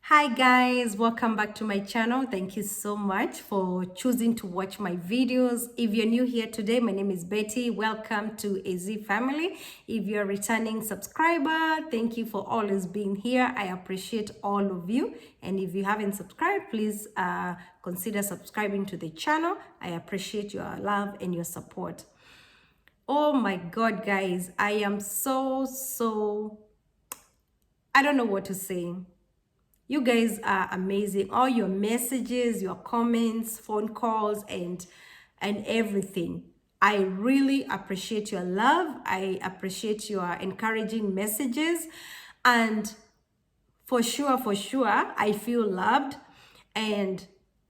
Hi guys, welcome back to my channel. Thank you so much for choosing to watch my videos. If you're new here today, my name is Betty. Welcome to AZ family. If you're a returning subscriber, thank you for always being here. I appreciate all of you. And if you haven't subscribed, please consider subscribing to the channel. I appreciate your love and your support. Oh my God, guys, I am I don't know what to say. You guys are amazing. All your messages, your comments, phone calls, and everything. I really appreciate your love. I appreciate your encouraging messages. And for sure, I feel loved. And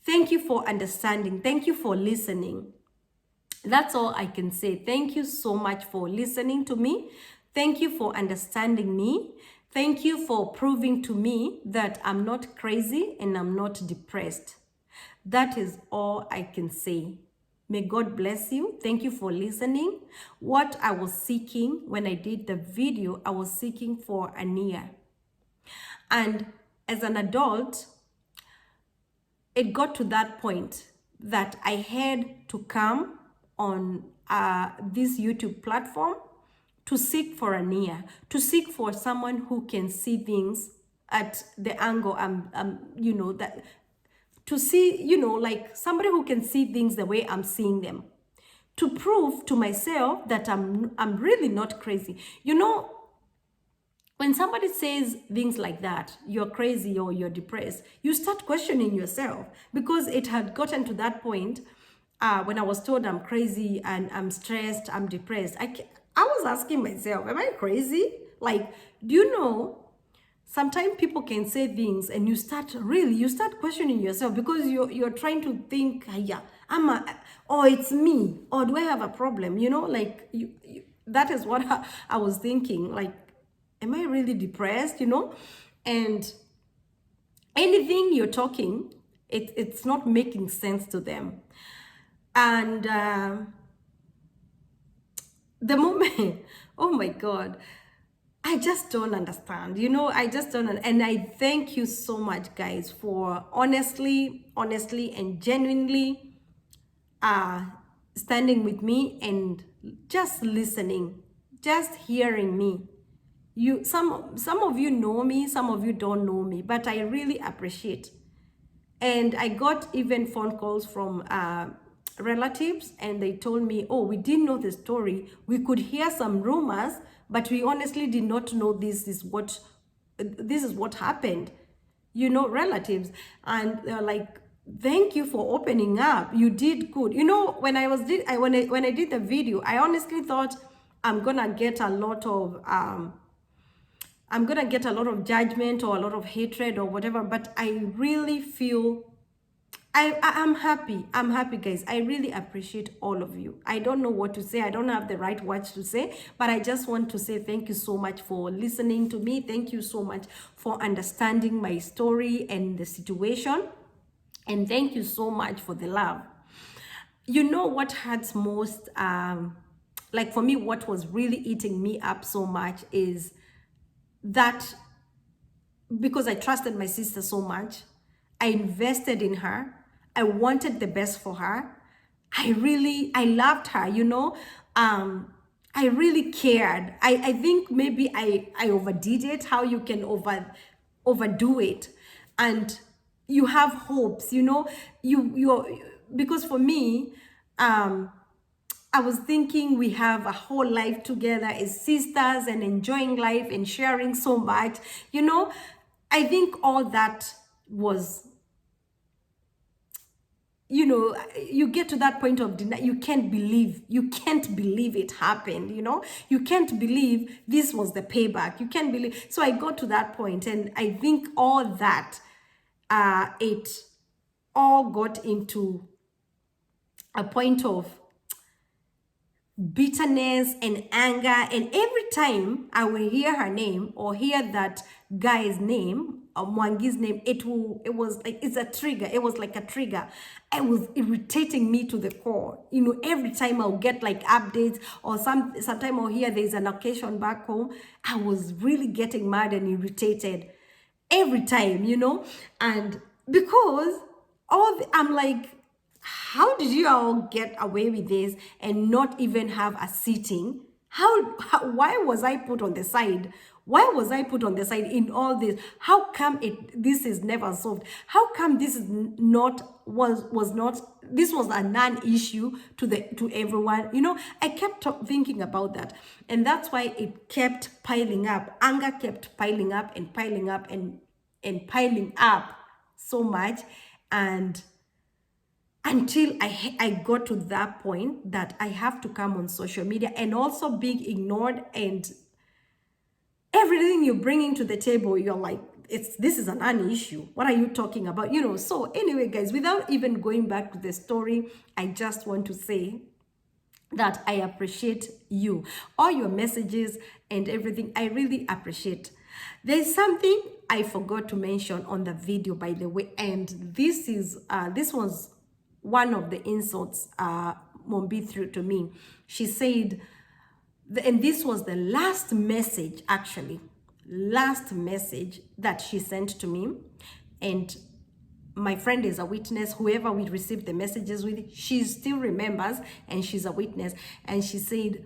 thank you for understanding. Thank you for listening. That's all I can say. Thank you so much for listening to me. Thank you for understanding me. Thank you for proving to me that I'm not crazy and I'm not depressed. That is all I can say. May God bless you. Thank you for listening. What I was seeking when I did the video, I was seeking for an ear. And as an adult, it got to that point that I had to come on this YouTube platform to seek for an ear, to seek for someone who can see things at the angle that to see, like somebody who can see things the way I'm seeing them, to prove to myself that I'm really not crazy. When somebody says things like that, you're crazy or you're depressed, you start questioning yourself, because it had gotten to that point when I was told I'm crazy and I'm stressed, I'm depressed. I was asking myself, am I crazy? Like, do you know, sometimes people can say things and you start questioning yourself, because you're trying to think, yeah, or it's me, or do I have a problem? Like that is what I was thinking. Like, am I really depressed? And anything you're talking, it's not making sense to them. And the moment, oh my God, I just don't understand. I just don't. And I thank you so much, guys, for honestly, and genuinely uh, standing with me and just listening, just hearing me. Some of you know me, some of you don't know me, but I really appreciate. And I got even phone calls from relatives, and they told me, oh, we didn't know the story. We could hear some rumors, but we honestly did not know this is what happened. Relatives. And they're like, thank you for opening up. You did good. When I did the video, I honestly thought I'm gonna get a lot of judgment or a lot of hatred or whatever, but I really feel I'm happy. I'm happy, guys. I really appreciate all of you. I don't know what to say. I don't have the right words to say, but I just want to say thank you so much for listening to me. Thank you so much for understanding my story and the situation. And thank you so much for the love. You know what hurts most? Like for me, what was really eating me up so much is that because I trusted my sister so much, I invested in her. I wanted the best for her. I loved her, I really cared. I think maybe I overdid it, how you can overdo it. And you have hopes, because for me, I was thinking we have a whole life together as sisters and enjoying life and sharing so much. I think all that was, you get to that point of you can't believe it happened. You can't believe this was the payback. You can't believe. So I got to that point, and I think all that, it all got into a point of bitterness and anger. And every time I will hear her name or hear that guy's name, Mwangi's name, it was like, it's a trigger. It was like a trigger. It was irritating me to the core. Every time I'll get like updates, or sometime I'll hear there's an occasion back home, I was really getting mad and irritated. every time, and because I'm like, how did you all get away with this and not even have a sitting? Why was I put on the side? Why was I put on the side in all this? How come this is never solved? How come this is not was not this was a non-issue to everyone? I kept thinking about that, and that's why it kept piling up. Anger kept piling up and piling up and piling up so much, and until I got to that point that I have to come on social media and also being ignored, and everything you're bringing to the table, you're like, this is a non-issue. What are you talking about? So anyway, guys, without even going back to the story, I just want to say that I appreciate you, all your messages and everything. I really appreciate. There's something I forgot to mention on the video, by the way, and this was one of the insults Mombi threw to me. She said, and this was the last message, actually, last message that she sent to me, and my friend is a witness. Whoever we received the messages with, she still remembers, and she's a witness. And she said,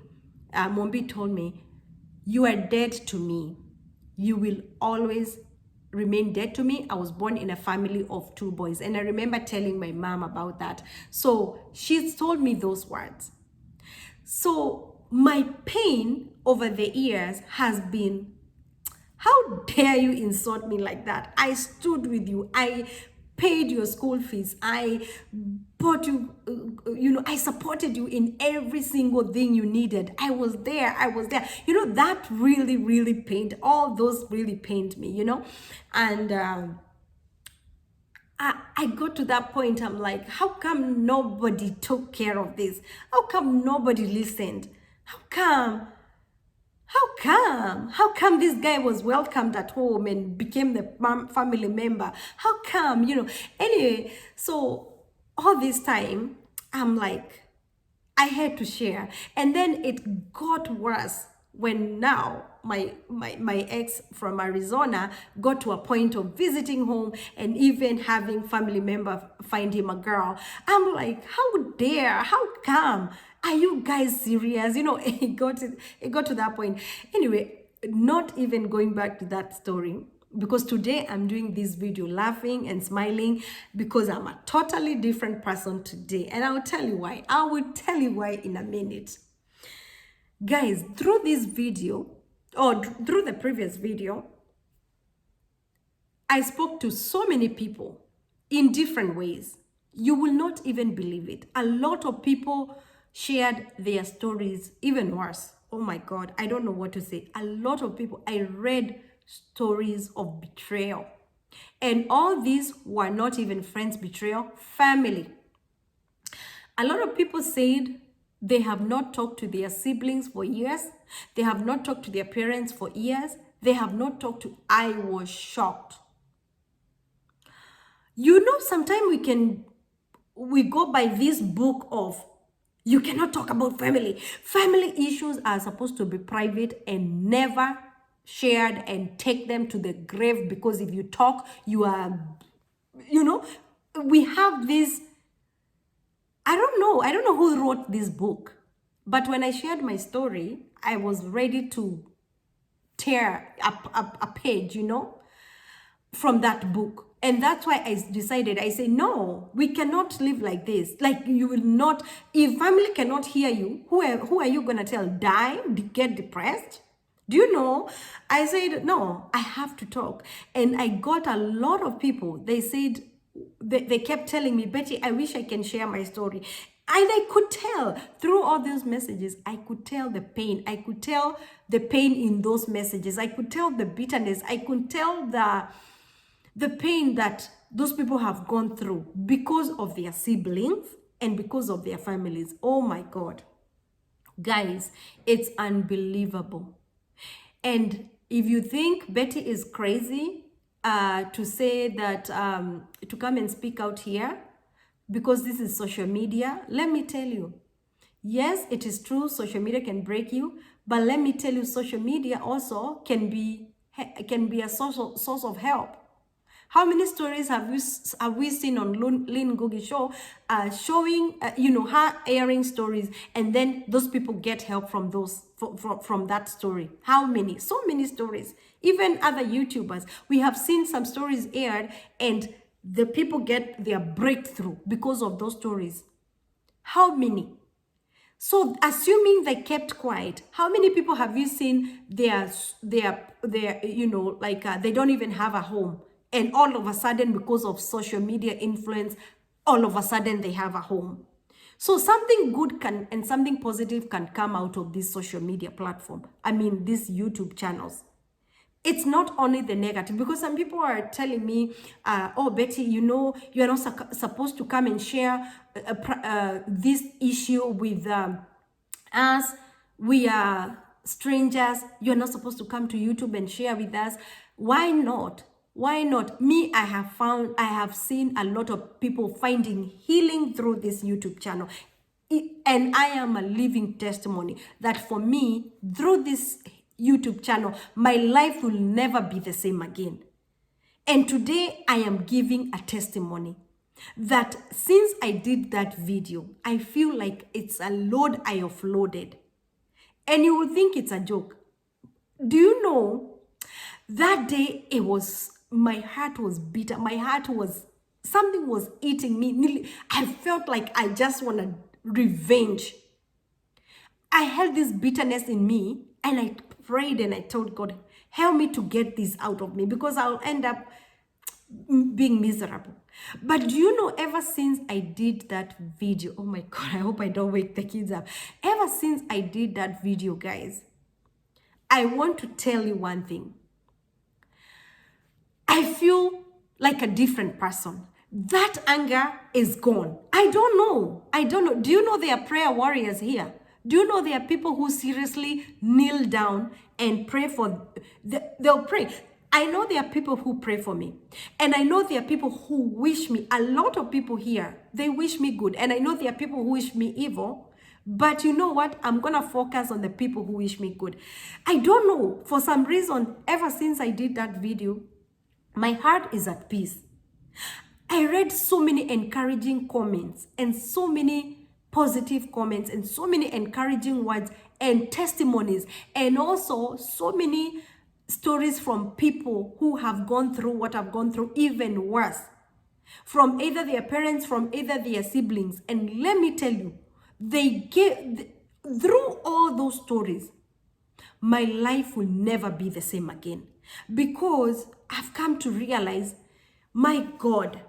Mombi told me, you are dead to me. You will always remain dead to me. I was born in a family of 2 boys. And I remember telling my mom about that. So she's told me those words. So my pain over the years has been, how dare you insult me like that? I stood with you. I paid your school fees. I bought you, I supported you in every single thing you needed. I was there. That really, really pained. All those really pained me, And I got to that point. I'm like, how come nobody took care of this? How come nobody listened? How come? How come this guy was welcomed at home and became the family member? How come, Anyway, so all this time, I'm like, I had to share. And then it got worse when now my ex from Arizona got to a point of visiting home and even having family member find him a girl. I'm like, how dare, how come? Are you guys serious? It got to that point. Anyway, not even going back to that story, because today I'm doing this video laughing and smiling because I'm a totally different person today. And I'll tell you why. I will tell you why in a minute. Guys, through this video, or through the previous video, I spoke to so many people in different ways. You will not even believe it. A lot of people shared their stories, even worse. Oh my God, I don't know what to say. A lot of people, I read stories of betrayal. And all these were not even friends betrayal, family. A lot of people said they have not talked to their siblings for years. They have not talked to their parents for years. They have not talked to, I was shocked. Sometimes we go by this book of, you cannot talk about family. Family issues are supposed to be private and never shared, and take them to the grave, because if you talk, you are, we have this, I don't know who wrote this book, but when I shared my story, I was ready to tear a page, from that book. And that's why I decided, I say, no, we cannot live like this. Like, you will not, if family cannot hear you, who are you going to tell? Die? Get depressed? Do you know? I said, no, I have to talk. And I got a lot of people. They said, they kept telling me, Betty, I wish I can share my story. And I could tell through all those messages, I could tell the pain. I could tell the pain in those messages. I could tell the bitterness. I could tell the pain that those people have gone through because of their siblings and because of their families. Oh my God. Guys, it's unbelievable. And if you think Betty is crazy to say that, to come and speak out here, because this is social media, let me tell you, yes, it is true, social media can break you, but let me tell you, social media also can be a source of help. How many stories have we seen on Lynn Gogi show, showing her airing stories, and then those people get help from those from that story? How many? So many stories. Even other YouTubers, we have seen some stories aired, and the people get their breakthrough because of those stories. How many? So, assuming they kept quiet, how many people have you seen they don't even have a home, and all of a sudden, because of social media influence, all of a sudden they have a home? So something good can and something positive can come out of this social media platform. I mean, these YouTube channels. It's not only the negative, because some people are telling me, oh, Betty, you're not supposed to come and share this issue with us. We are strangers. You're not supposed to come to YouTube and share with us. Why not? Why not? Me, I have seen a lot of people finding healing through this YouTube channel. And I am a living testimony that for me, through this YouTube channel, my life will never be the same again. And today I am giving a testimony that since I did that video, I feel like it's a load I offloaded. And you will think it's a joke. Do you know, that day my heart was bitter. My heart was, something was eating me. I felt like I just want to revenge. I held this bitterness in me, and I prayed and I told God, help me to get this out of me, because I'll end up being miserable. But do you know, ever since I did that video, oh my God, I hope I don't wake the kids up. Ever since I did that video, guys, I want to tell you one thing. I feel like a different person. That anger is gone. I don't know. Do you know there are prayer warriors here? Do you know there are people who seriously kneel down and pray for, they'll pray. I know there are people who pray for me. And I know there are people who wish me, a lot of people here, they wish me good. And I know there are people who wish me evil. But you know what? I'm going to focus on the people who wish me good. I don't know. For some reason, ever since I did that video, my heart is at peace. I read so many encouraging comments and so many positive comments and so many encouraging words and testimonies, and also so many stories from people who have gone through what I've gone through, even worse, from either their parents, from either their siblings. And let me tell you, through all those stories, my life will never be the same again, because I've come to realize, my God,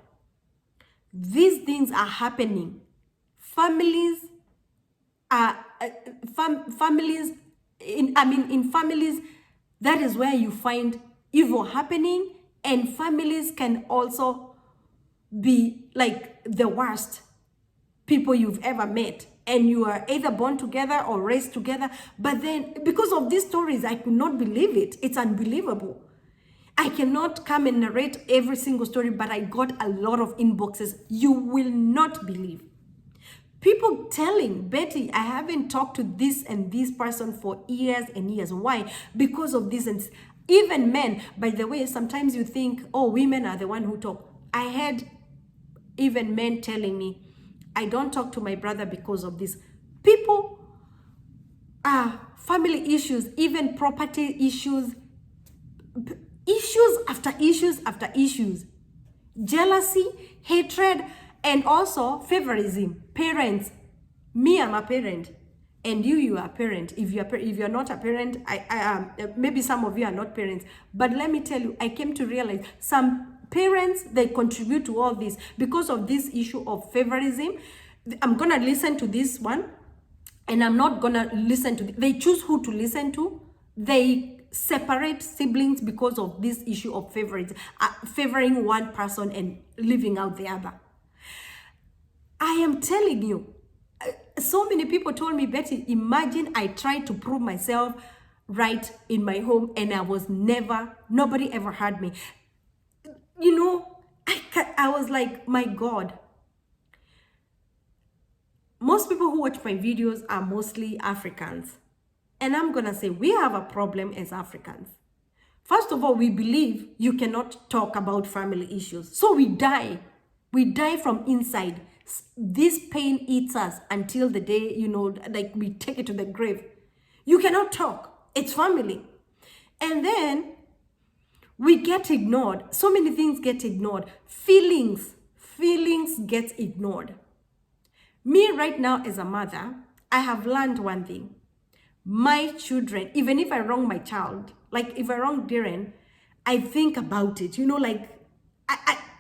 these things are happening. Families are in families, that is where you find evil happening, and families can also be like the worst people you've ever met, and you are either born together or raised together. But then, because of these stories, I could not believe it. It's unbelievable. I cannot come and narrate every single story, but I got a lot of inboxes. You will not believe. People telling, Betty, I haven't talked to this and this person for years and years. Why? Because of this. And even men, by the way, sometimes you think, oh, women are the one who talk. I had even men telling me, I don't talk to my brother because of this. People, family issues, even property issues, issues after issues after issues, jealousy, hatred, and also favorism. Parents, me, I'm a parent, and you are a parent. If you're not a parent, maybe some of you are not parents, but let me tell you, I came to realize some parents, they contribute to all this because of this issue of favorism. I'm gonna listen to this one, and I'm not gonna listen to they choose who to listen to. They separate siblings because of this issue of favoring one person and leaving out the other. I am telling you, so many people told me, Betty, imagine I tried to prove myself right in my home, and nobody ever heard me. You know, I was like, my God. Most people who watch my videos are mostly Africans. And I'm going to say, we have a problem as Africans. First of all, we believe you cannot talk about family issues. So we die. We die from inside. This pain eats us until the day, like we take it to the grave. You cannot talk. It's family. And then we get ignored. So many things get ignored. Feelings get ignored. Me right now as a mother, I have learned one thing. My children, even if I wrong my child, like if I wrong Darren, I think about it. Like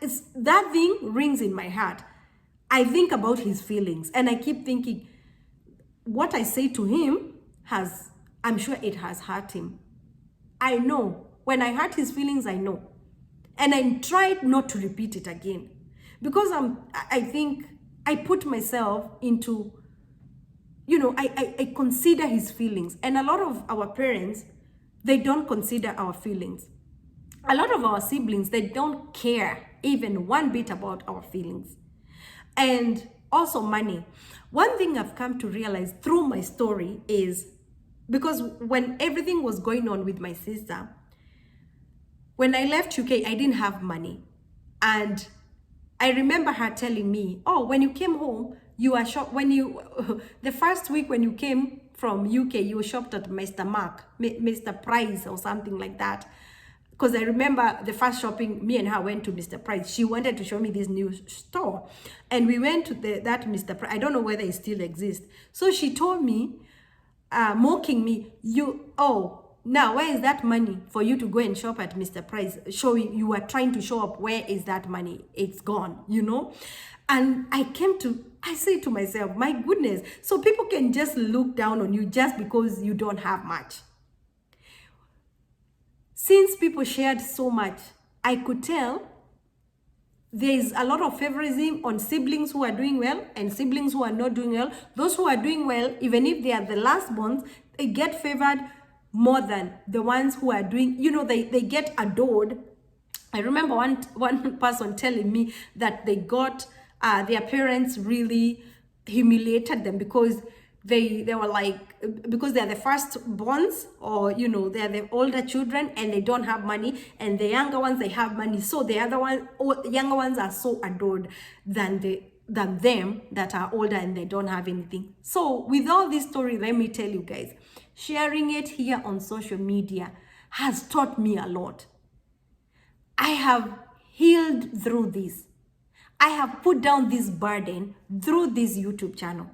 it's that thing rings in my heart. I think about his feelings and I keep thinking what I say to him I'm sure it has hurt him. I know. When I hurt his feelings, I know. And I tried not to repeat it again. Because I think I put myself into, I consider his feelings. And a lot of our parents, they don't consider our feelings. A lot of our siblings, they don't care even one bit about our feelings. And also money. One thing I've come to realize through my story is, because when everything was going on with my sister, when I left UK, I didn't have money. And I remember her telling me, oh, when you came home, you were shocked. The first week when you came from UK, you were shopped at Mr. Price or something like that. Because I remember the first shopping, me and her went to Mr. Price. She wanted to show me this new store. And we went to that Mr. Price. I don't know whether it still exists. So she told me, mocking me, now where is that money for you to go and shop at Mr. Price? Showing you are trying to show up, where is that money? It's gone, And I say to myself, my goodness, so people can just look down on you just because you don't have much. Since people shared so much, I could tell there's a lot of favoritism on siblings who are doing well and siblings who are not doing well. Those who are doing well, even if they are the last ones, they get favored more than the ones who are doing, they get adored. I remember one person telling me that they got, their parents really humiliated them because they were like, because they're the first borns, or they're the older children and they don't have money, and the younger ones, they have money, so the younger ones are so adored than them that are older and they don't have anything. So with all this story, let me tell you guys, sharing it here on social media has taught me a lot. I have healed through this. I have put down this burden through this YouTube channel.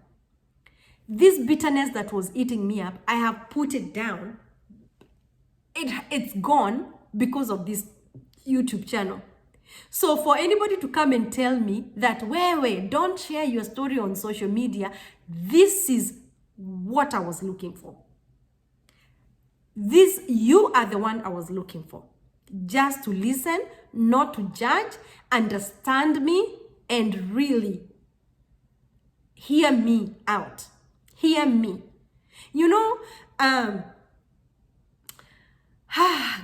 This bitterness that was eating me up, I have put it down. It's gone because of this YouTube channel. So for anybody to come and tell me that, wait, don't share your story on social media, this is what I was looking for. You are the one I was looking for. Just to listen, not to judge, understand me, and really hear me out. Hear me.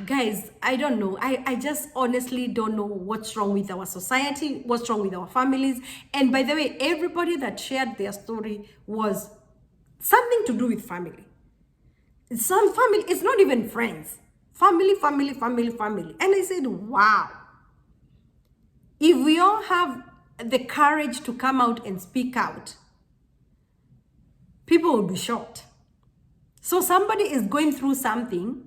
Guys, I don't know. I just honestly don't know what's wrong with our society, what's wrong with our families. And by the way, everybody that shared their story was something to do with family. Some family, it's not even friends. Family. And I said, wow. If we all have the courage to come out and speak out, people will be shocked. So somebody is going through something,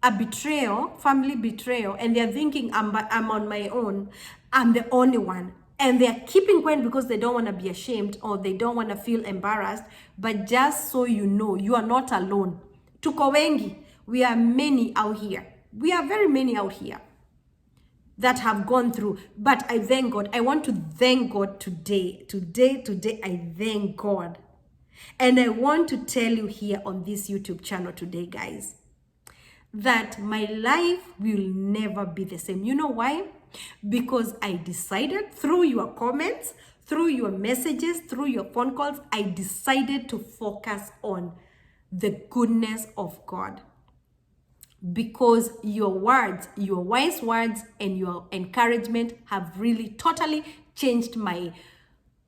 a betrayal, family betrayal, and they're thinking, I'm on my own, I'm the only one. And they're keeping quiet because they don't want to be ashamed or they don't want to feel embarrassed. But just so you know, you are not alone. Tuko wengi, we are many out here. We are very many out here that have gone through. But I thank God. I want to thank God today. Today, I thank God. And I want to tell you here on this YouTube channel today, guys, that my life will never be the same. You know why? Because I decided through your comments, through your messages, through your phone calls, I decided to focus on the goodness of God. Because your words, your wise words and your encouragement have really totally changed my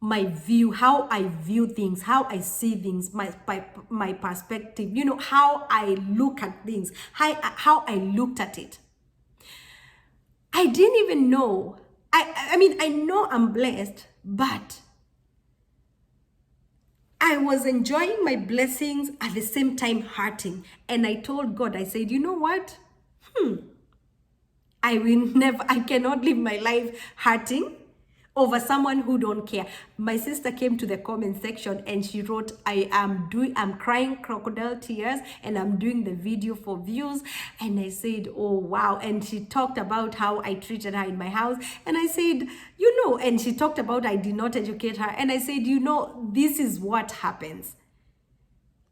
my view, how I view things, how I see things, my perspective, you know, how I look at things, how I looked at it. I didn't even know. I mean, I know I'm blessed, but I was enjoying my blessings at the same time hurting. And I told God, I said, you know what? I will never, I cannot live my life hurting over someone who don't care. My sister came to the comment section and she wrote, I'm crying crocodile tears and I'm doing the video for views. And I said, oh wow. And she talked about how I treated her in my house. And I said, you know, and she talked about I did not educate her. And I said, you know, this is what happens.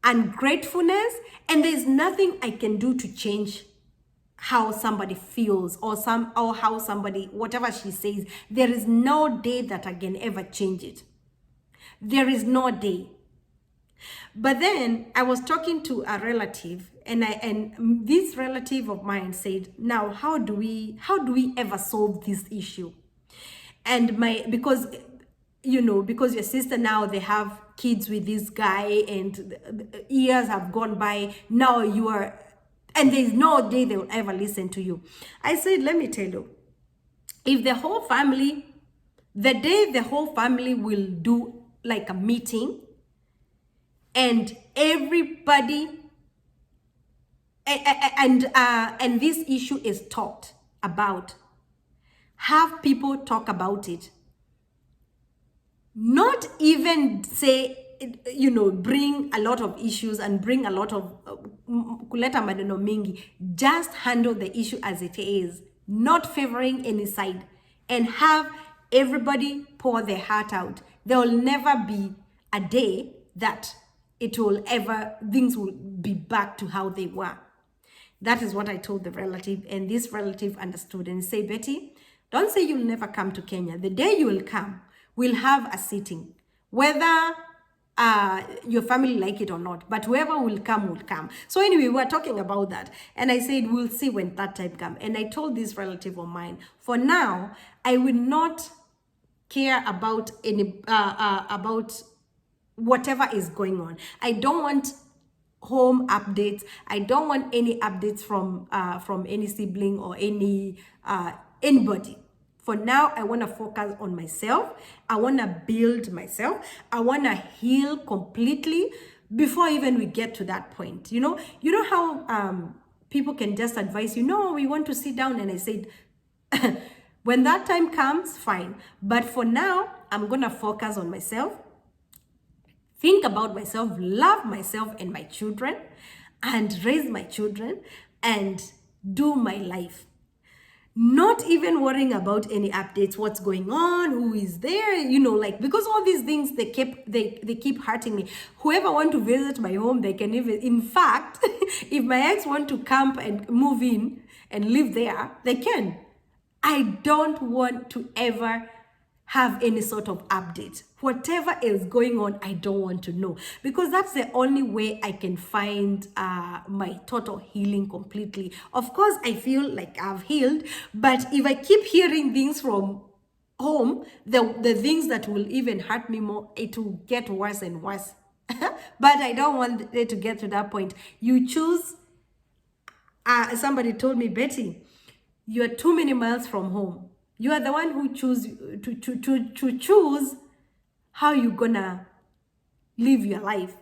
Ungratefulness, and there's nothing I can do to change how somebody feels or how somebody, whatever she says. There is no day that I can ever change it. There is no day. But then I was talking to a relative, and this relative of mine said, now how do we ever solve this issue? And because you know, because your sister now, they have kids with this guy and years have gone by, now you are, and there's no day they will ever listen to you. I said, let me tell you, if the whole family, the day the whole family will do like a meeting and everybody, and this issue is talked about, have people talk about it, not even say, you know, bring a lot of issues and bring a lot of kuleta maneno mingi, just handle the issue as it is, not favoring any side, and have everybody pour their heart out. There will never be a day that it will ever, things will be back to how they were. That is what I told the relative, and this relative understood and say, Betty, don't say you'll never come to Kenya. The day you will come, we'll have a sitting, whether your family like it or not, but whoever will come will come. So anyway, we were talking about that, and I said we'll see when that time comes. And I told this relative of mine, for now, I will not care about any about whatever is going on. I don't want home updates. I don't want any updates from any sibling or anybody. For now, I want to focus on myself. I want to build myself. I want to heal completely before even we get to that point. You know how people can just advise you, no, we want to sit down. And I said, when that time comes, fine. But for now, I'm going to focus on myself, think about myself, love myself and my children, and raise my children and do my life. Not even worrying about any updates, what's going on, who is there, you know, like, because all these things, they keep hurting me. Whoever want to visit my home, they can even, in fact, if my ex want to camp and move in and live there, they can. I don't want to ever have any sort of update. Whatever is going on, I don't want to know, because that's the only way I can find my total healing completely. Of course, I feel like I've healed, but if I keep hearing things from home, the things that will even hurt me more, it will get worse and worse. But I don't want it to get to that point. You choose, somebody told me, Betty, you're too many miles from home. You are the one who choose to choose how you're gonna live your life.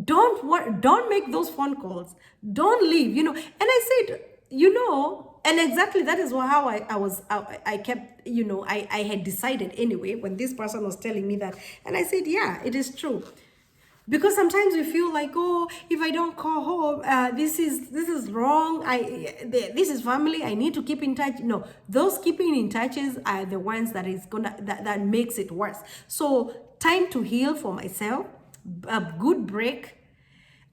Don't make those phone calls. Don't leave, you know. And I said, you know, and exactly that is how I kept, you know, I had decided anyway when this person was telling me that. And I said, yeah, it is true. Because sometimes we feel like, oh, if I don't call home, this is wrong. This is family. I need to keep in touch. No, those keeping in touches are the ones that makes it worse. So time to heal for myself, a good break,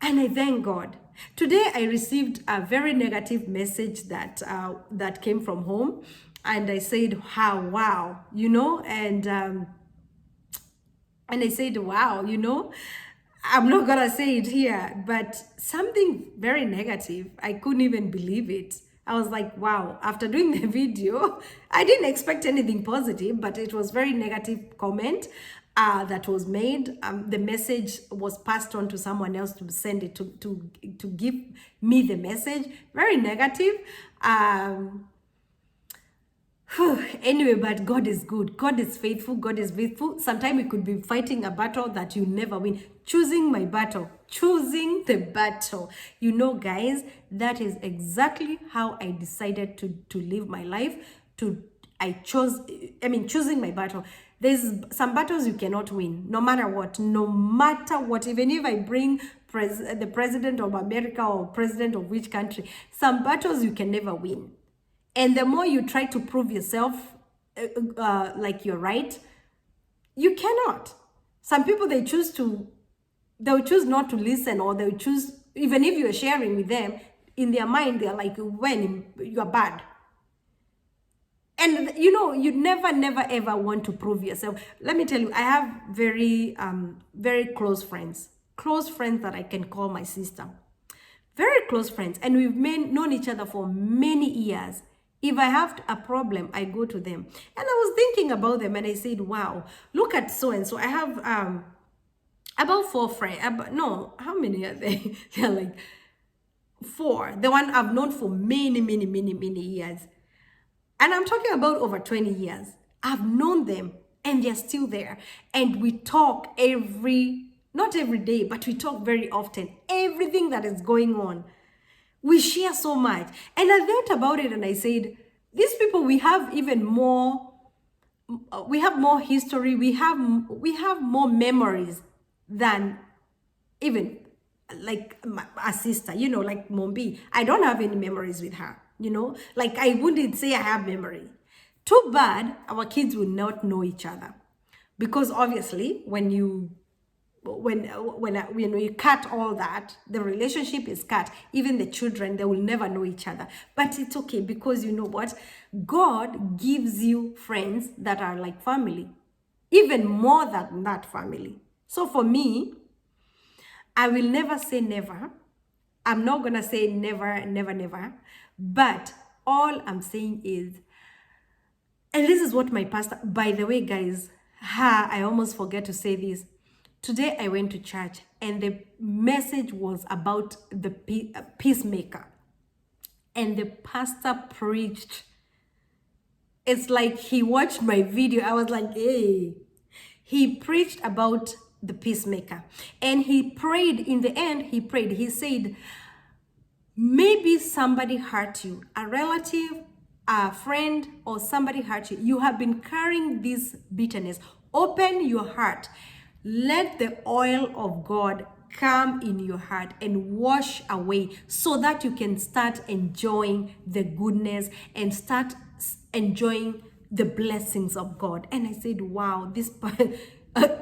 and I thank God. Today I received a very negative message that came from home, and I said, how, wow, you know, and I said, wow, you know. I'm not gonna say it here, but something very negative. I couldn't even believe it. I was like, wow, after doing the video, I didn't expect anything positive, but it was very negative comment that was made. The message was passed on to someone else to send it to give me the message. Very negative. Anyway, but God is good. God is faithful. God is faithful. Sometimes we could be fighting a battle that you never win. Choosing my battle. Choosing the battle. You know, guys, that is exactly how I decided to live my life. Choosing my battle. There's some battles you cannot win, no matter what. No matter what. Even if I bring the president of America or president of which country, some battles you can never win. And the more you try to prove yourself like you're right, you cannot. Some people, they'll choose not to listen, or they'll choose, even if you're sharing with them, in their mind, they're like, when you're bad. And you know, you never, ever want to prove yourself. Let me tell you, I have very close friends that I can call my sister. Very close friends, and we've known each other for many years. If I have a problem, I go to them. And I was thinking about them, and I said, wow, look at so and so. I have about 4 friends. No, how many are they? They're like 4. The one I've known for many years. And I'm talking about over 20 years. I've known them, and they're still there. And we talk not every day, but we talk very often. Everything that is going on, we share so much. And I thought about it, and I said, these people, we have even more, we have more history, we have more memories than even like a sister, you know, like Mombi. I don't have any memories with her, you know, like I wouldn't say I have memory. Too bad our kids will not know each other, because obviously when you cut all that, the relationship is cut. Even the children, they will never know each other. But it's okay, because you know what? God gives you friends that are like family, even more than that family. So for me, I will never say never. I'm not gonna say never. But all I'm saying is, and this is what my pastor, by the way, guys, I almost forget to say this. Today I went to church, and the message was about the peacemaker. And the pastor preached. It's like he watched my video. I was like, hey. He preached about the peacemaker. And he prayed, in the end, he said, maybe somebody hurt you, a relative, a friend, or somebody hurt you. You have been carrying this bitterness. Open your heart. Let the oil of God come in your heart and wash away, so that you can start enjoying the goodness and start enjoying the blessings of God. And I said, wow, this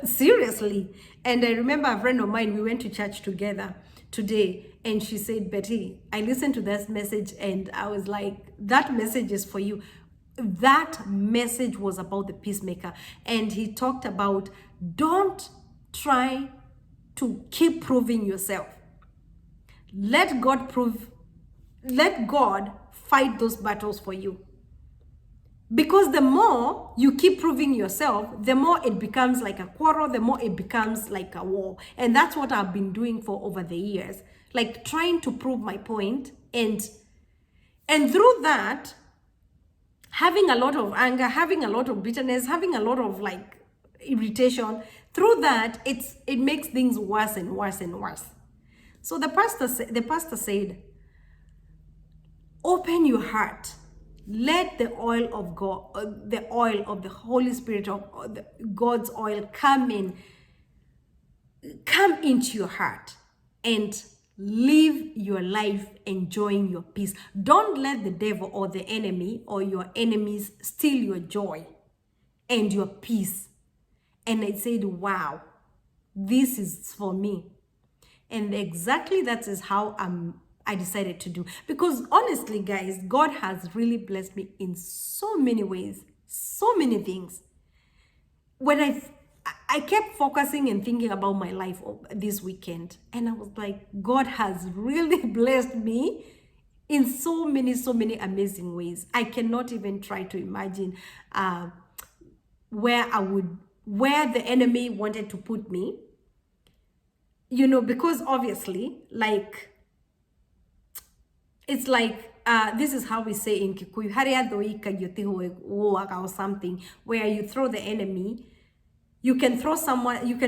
seriously. And I remember a friend of mine, we went to church together today, and she said, Betty, I listened to this message, and I was like, that message is for you. That message was about the peacemaker. And he talked about, don't try to keep proving yourself. Let God fight those battles for you. Because the more you keep proving yourself, the more it becomes like a quarrel, the more it becomes like a war. And that's what I've been doing for over the years. Like trying to prove my point, and through that, having a lot of anger, having a lot of bitterness, having a lot of like irritation. Through that, it makes things worse and worse and worse. So the pastor said, open your heart. Let the oil of God, the oil of the Holy Spirit, of God's oil come into your heart, and live your life enjoying your peace. Don't let the devil or the enemy or your enemies steal your joy and your peace. And I said, wow, this is for me. And exactly that is how I decided to do. Because honestly, guys, God has really blessed me in so many ways, so many things. When I kept focusing and thinking about my life this weekend, and I was like, God has really blessed me in so many amazing ways. I cannot even try to imagine where the enemy wanted to put me, because obviously, like, it's like, this is how we say in Kikuyu, or something, where you throw the enemy. You can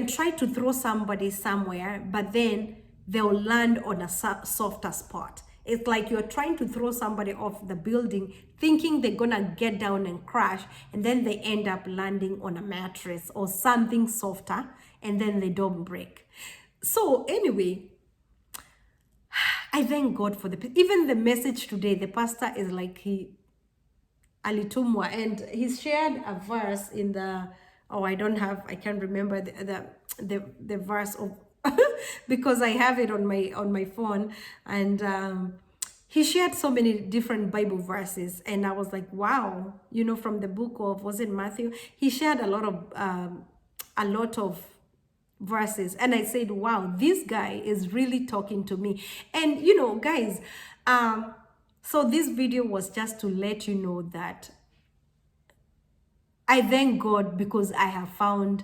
try to throw somebody somewhere, but then they'll land on a softer spot. It's like you're trying to throw somebody off the building, thinking they're gonna get down and crash, and then they end up landing on a mattress or something softer, and then they don't break. So anyway, I thank God for even the message today. The pastor is like, he alitumwa, and he shared a verse in the, I can't remember the verse of because I have it on my phone, and he shared so many different Bible verses, and I was like, wow, from the book of, was it Matthew? He shared a lot of verses, and I said, wow, this guy is really talking to me. And guys, so this video was just to let you know that I thank God because I have found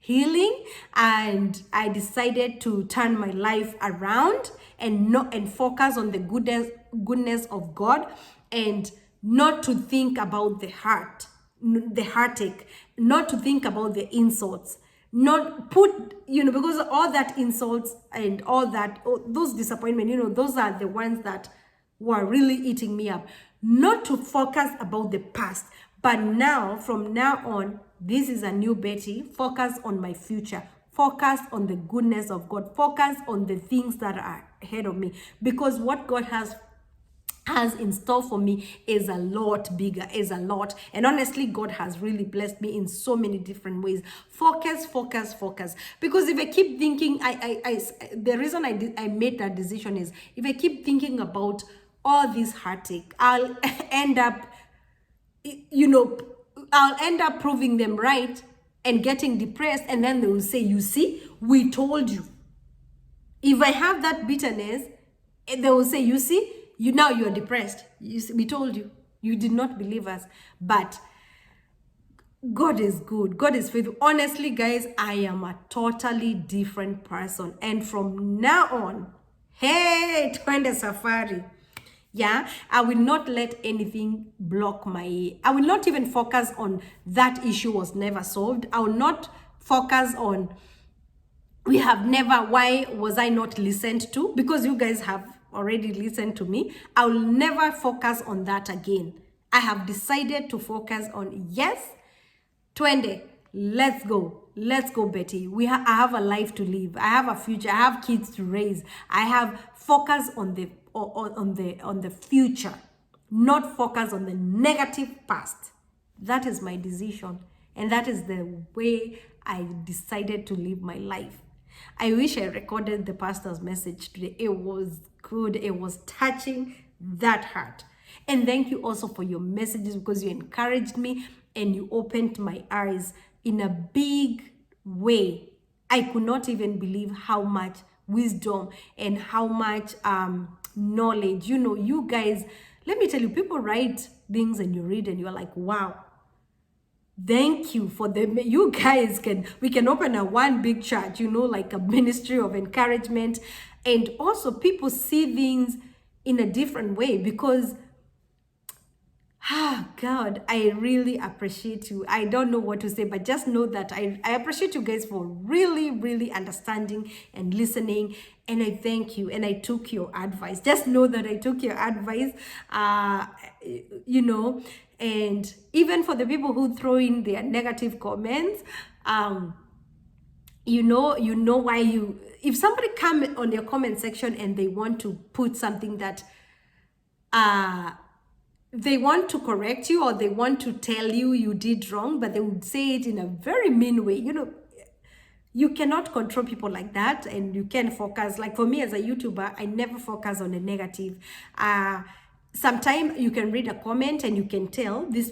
healing, and I decided to turn my life around and focus on the goodness of God, and not to think about the heartache, not to think about the insults, not put, because all that insults and all that, those disappointment, those are the ones that were really eating me up. Not to focus about the past, but now, from now on, this is a new Betty. Focus on my future. Focus on the goodness of God. Focus on the things that are ahead of me, because what God has in store for me is a lot bigger, is a lot. And honestly, God has really blessed me in so many different ways. Focus. Because if I keep thinking, the reason I made that decision is, if I keep thinking about all this heartache, I'll end up proving them right and getting depressed, and then they will say, you see, we told you. If I have that bitterness, they will say, you see, now you're depressed. We told you. You did not believe us. But God is good. God is faithful. Honestly, guys, I am a totally different person. And from now on, hey, twende safari. Yeah, I will not let anything block I will not even focus on that issue was never solved. I will not focus on why was I not listened to? Because you guys have already listened to me. I will never focus on that again. I have decided to focus on, yes, twende, let's go, Betty. I have a life to live. I have a future. I have kids to raise. I have focus on the future, not focus on the negative past. That is my decision, and that is the way I decided to live my life. I wish I recorded the pastor's message today. It was good. It was touching that heart. And thank you also for your messages, because you encouraged me and you opened my eyes in a big way. I could not even believe how much wisdom and how much knowledge. You guys, let me tell you, people write things and you read and you're like, wow. Thank you for you guys we can open a one big church, like a ministry of encouragement. And also people see things in a different way, because God, I really appreciate you. I don't know what to say, but just know that I appreciate you guys for really, really understanding and listening. And I thank you. And I took your advice. Just know that I took your advice, and even for the people who throw in their negative comments, you know why if somebody come on your comment section and they want to put something that, they want to correct you, or they want to tell you did wrong, but they would say it in a very mean way. You cannot control people like that, and you can focus. Like for me as a YouTuber, I never focus on the negative. Sometimes you can read a comment and you can tell this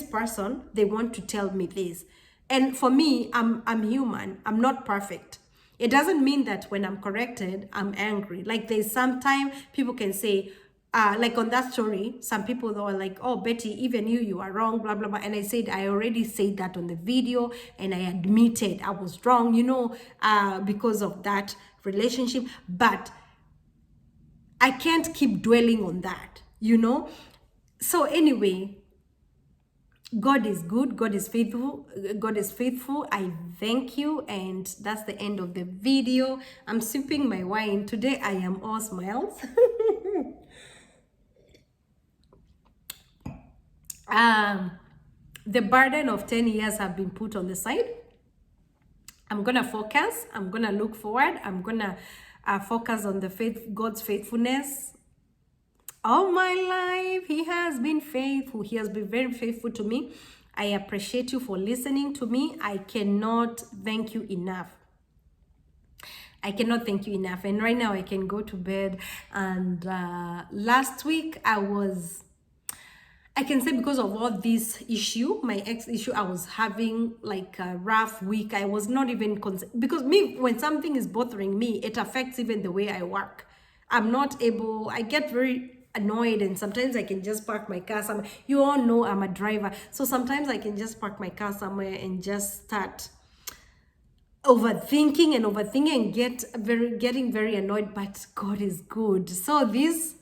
person, they want to tell me this. And for me, I'm human. I'm not perfect. It doesn't mean that when I'm corrected, I'm angry. Like there's sometimes people can say, like on that story, some people they were like, "Oh, Betty, even you are wrong," blah blah blah. And I said, I already said that on the video, and I admitted I was wrong, because of that relationship. But I can't keep dwelling on that. So anyway, God is good. God is faithful. God is faithful. I thank you. And that's the end of the video. I'm sipping my wine. Today I am all smiles. um, the burden of 10 years have been put on the side. I'm going to focus. I'm going to look forward. I'm going to focus on the God's faithfulness. All my life, He has been faithful. He has been very faithful to me. I appreciate you for listening to me. I cannot thank you enough. I cannot thank you enough. And right now I can go to bed. And last week I can say because of all this issue, my ex issue, I was having like a rough week. I was not even, because when something is bothering me, it affects even the way I work. I get very annoyed, and sometimes I can just park my car somewhere. You all know I'm a driver. So sometimes I can just park my car somewhere and just start overthinking and getting very annoyed. But God is good. So this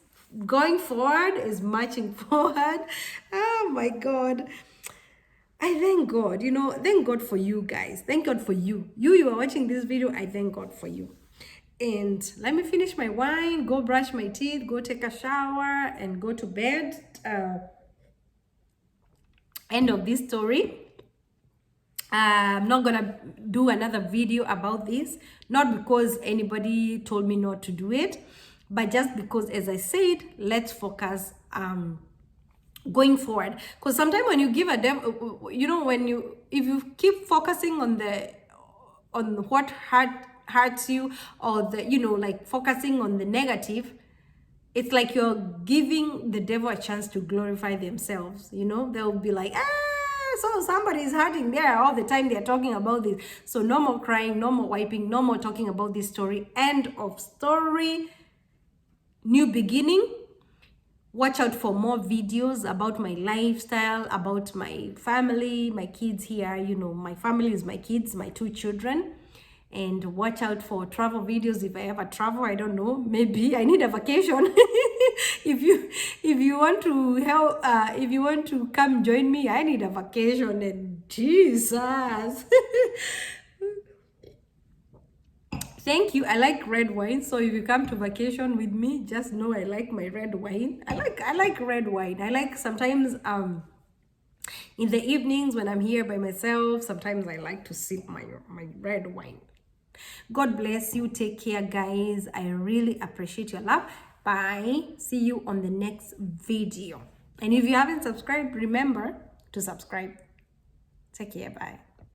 going forward is marching forward. Oh my God. I thank God, thank God for you guys. Thank God for you. You are watching this video. I thank God for you. And let me finish my wine, go brush my teeth, go take a shower, and go to bed. End of this story. I'm not gonna do another video about this, not because anybody told me not to do it, but just because, as I said, let's focus going forward. Because sometimes when you give a devil, if you keep focusing on what hurts you, or like focusing on the negative, it's like you're giving the devil a chance to glorify themselves. They'll be like, so somebody is hurting there all the time. They're talking about this. So no more crying, no more wiping, no more talking about this story. End of story. New beginning. Watch out for more videos about my lifestyle, about my family, my kids here. My family is my kids, my 2 children. And watch out for travel videos. If I ever travel, I don't know, maybe I need a vacation. if you want to help, if you want to come join me, I need a vacation. And Jesus. Thank you. I like red wine. So if you come to vacation with me, just know I like my red wine. I like red wine. I like sometimes in the evenings when I'm here by myself, sometimes I like to sip my red wine. God bless you. Take care, guys. I really appreciate your love. Bye. See you on the next video. And if you haven't subscribed, remember to subscribe. Take care. Bye.